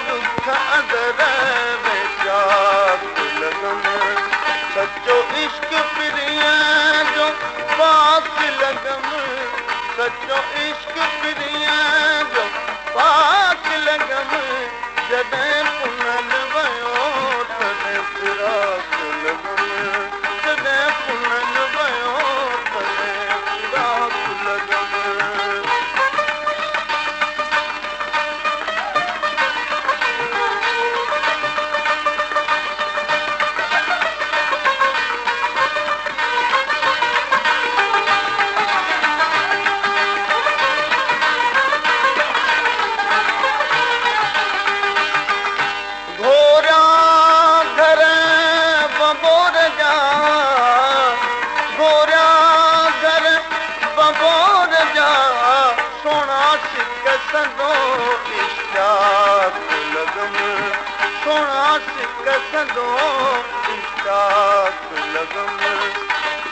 दुख अदर में चाक लगम सचो इश्क प्रिया जो पाक लगम सचो इश्क प्रिया जो पाक लगम जॾहिं पुनल वयो तॾहिं फिराक लगम जॾहिं पुनल वयो तॾहिं फिराक लगम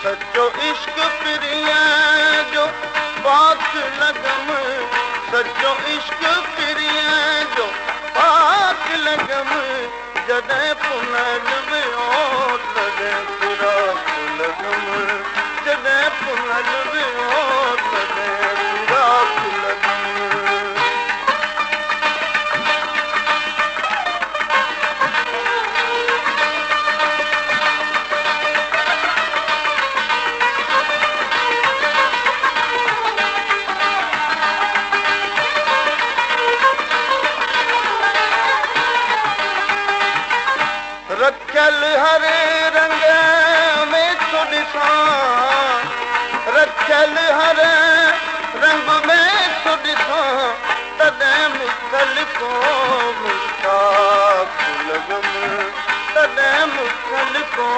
सचो इश्क प्रिया जो पाक लगम सचो इश्क प्रिया जो पाक लगम जॾहिं पुनल वियो तॾहिं फिराक लगम जॾहिं पुनल वियो तॾहिं फिराक लगम रखियल हरे रंग में तो ॾिसां रखियल हरे रंग में तो ॾिसां तॾहिं मुख़लिफ़ो मुश्ताक लगम तॾहिं मुख़लिफ़ो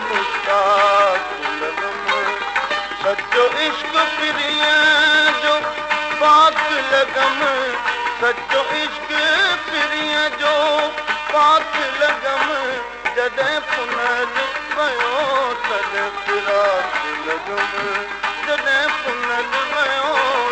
मुश्ताक लगम सचो इश्क प्रिया जो पाक लगम सचो इश्क प्रिया जो पाक लगम जॾहिं पुनल वयो तॾहिं फिराक लगम जॾहिं पुनल वयो